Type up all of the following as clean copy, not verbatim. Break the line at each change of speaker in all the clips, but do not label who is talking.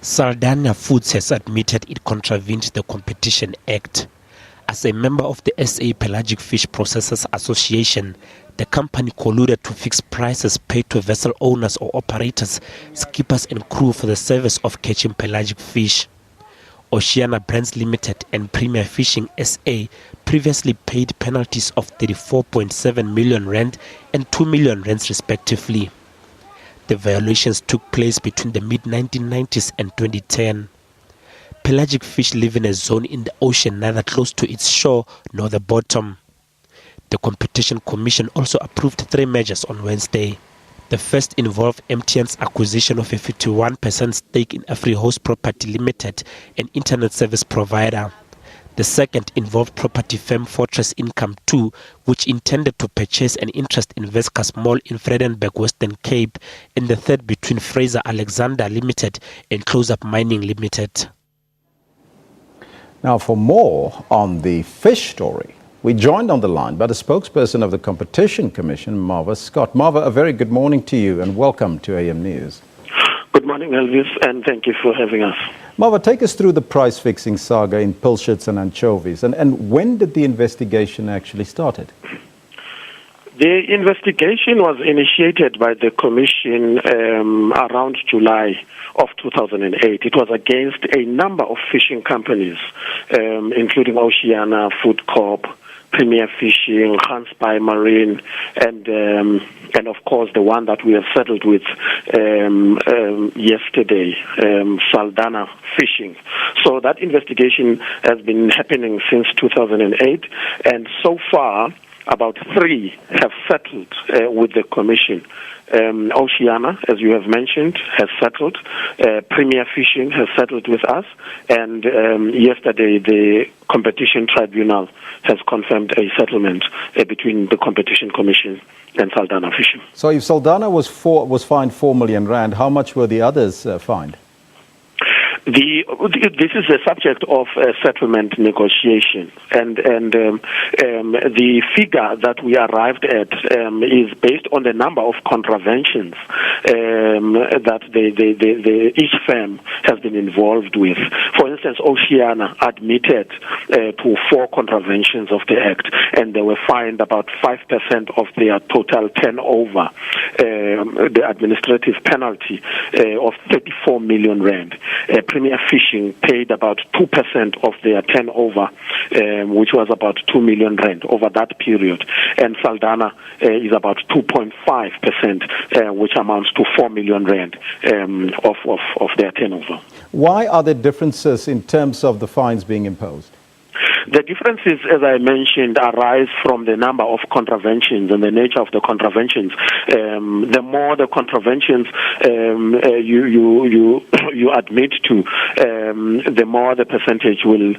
Saldanha Foods has admitted it contravened the Competition Act. As a member of the SA Pelagic Fish Processors Association, the company colluded to fix prices paid to vessel owners or operators, skippers and crew for the service of catching pelagic fish. Oceana Brands Limited and Premier Fishing SA previously paid penalties of 34.7 million rand and 2 million rand respectively. The violations took place between the mid-1990s and 2010. Pelagic fish live in a zone in the ocean neither close to its shore nor the bottom. The Competition Commission also approved 3 measures on Wednesday. The first involved MTN's acquisition of a 51% stake in AfriHost Property Limited, an internet service provider. The second involved property firm Fortress Income 2, which intended to purchase an interest in Vesca's Mall in Vredenburg, Western Cape, and the third between Fraser Alexander Limited and Close-Up Mining Limited.
Now, for more on the fish story, we joined on the line by the spokesperson of the Competition Commission, Marva Scott. Marva, a very good morning to you and welcome to AM News.
Good morning, Elvis, and thank you for having us.
Marva, take us through the price-fixing saga in pilchards and anchovies, and when did the investigation actually started?
The investigation was initiated by the Commission around July of 2008. It was against a number of fishing companies, including Oceana, Food Corp, Premier Fishing, Hanspy Marine, and of course the one that we have settled with yesterday, Saldanha Fishing. So that investigation has been happening since 2008, and so far about 3 have settled with the Commission. Oceana, as you have mentioned, has settled. Premier Fishing has settled with us. And yesterday, the Competition Tribunal has confirmed a settlement between the Competition Commission and Saldanha Fishing.
So if Saldanha was fined 4 million rand, how much were the others fined?
This is a subject of settlement negotiation, and the figure that we arrived at is based on the number of contraventions that each firm has been involved with. For instance, Oceana admitted to 4 contraventions of the Act, and they were fined about 5% of their total turnover, the administrative penalty of 34 million rand. Premier Fishing paid about 2% of their turnover, which was about 2 million rand over that period. And Saldanha is about 2.5%, which amounts to 4 million rand of their turnover.
Why are there differences in terms of the fines being imposed?
The differences, as I mentioned, arise from the number of contraventions and the nature of the contraventions. The more the contraventions you admit to, the more the percentage will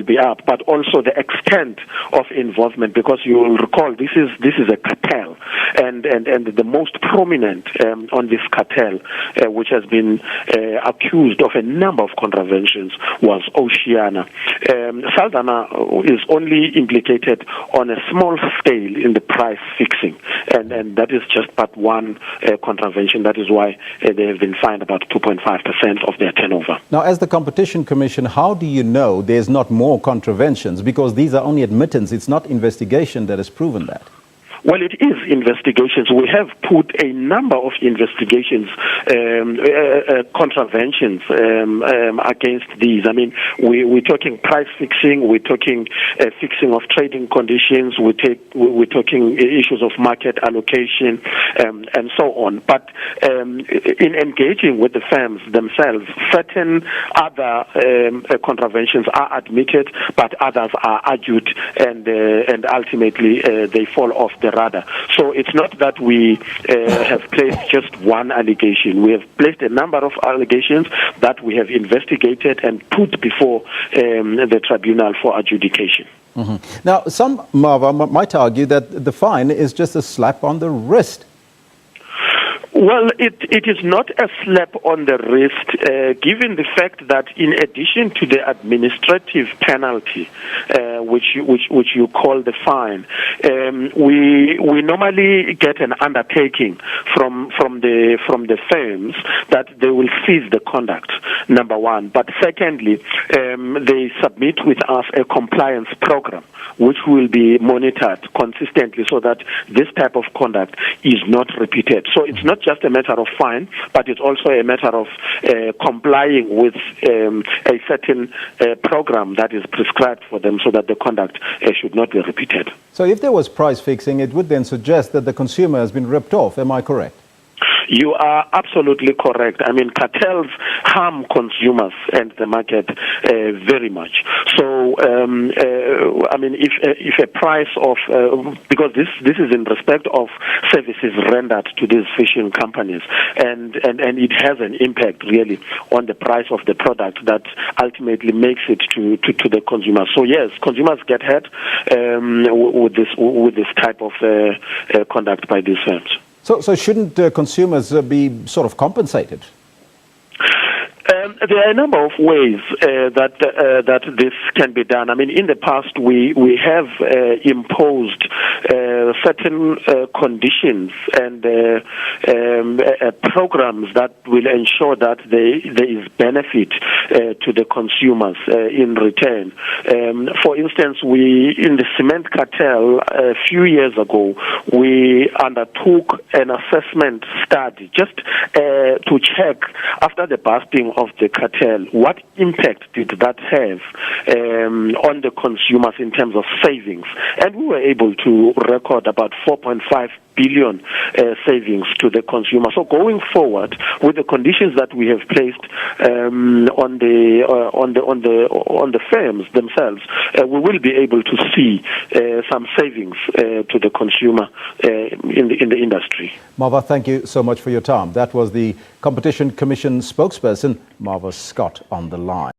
be up. But also the extent of involvement, because you will recall this is a cartel, and the most prominent on this cartel, which has been accused of a number of contraventions, was Oceana. Saldanha is only implicated on a small scale in the price fixing, and that is just but one contravention. That is why they have been fined about 2.5% of their turnover.
Now, as the Competition Commission, how do you know there's not more contraventions? Because these are only admittance, it's not investigation that has proven that.
Well, it is investigations. We have put a number of investigations, contraventions against these. I mean, we're talking price fixing, we're talking fixing of trading conditions, we're talking issues of market allocation, and so on. But in engaging with the firms themselves, certain other contraventions are admitted, but others are argued, and ultimately they fall off the radar. So it's not that we have placed just one allegation. We have placed a number of allegations that we have investigated and put before the tribunal for adjudication.
Mm-hmm. Now, some, Marva, might argue that the fine is just a slap on the wrist.
Well, it is not a slap on the wrist, given the fact that in addition to the administrative penalty, which you call the fine. We normally get an undertaking from the firms that they will cease the conduct, number one. But secondly, they submit with us a compliance program which will be monitored consistently so that this type of conduct is not repeated. So it's not just a matter of fine, but it's also a matter of complying with a certain program that is prescribed for them so that the conduct should not be repeated.
So if there was price fixing, it would then suggest that the consumer has been ripped off. Am I correct?
You are absolutely correct. I mean, cartels harm consumers and the market very much. So, I mean, if a price of because this is in respect of services rendered to these fishing companies, and it has an impact really on the price of the product that ultimately makes it to the consumer. So yes, consumers get hurt with this type of conduct by these firms.
So shouldn't consumers be sort of compensated?
There are a number of ways that this can be done. I mean, in the past, we have imposed certain conditions and programs that will ensure that there is benefit to the consumers in return. For instance, in the cement cartel a few years ago, we undertook an assessment study just to check after the busting of the cartel, what impact did that have on the consumers in terms of savings? And we were able to record about 4.5 billion savings to the consumer. So going forward, with the conditions that we have placed on the firms themselves, we will be able to see some savings to the consumer in the industry.
Marva, thank you so much for your time. That was the Competition Commission spokesperson, Marva Scott, on the line.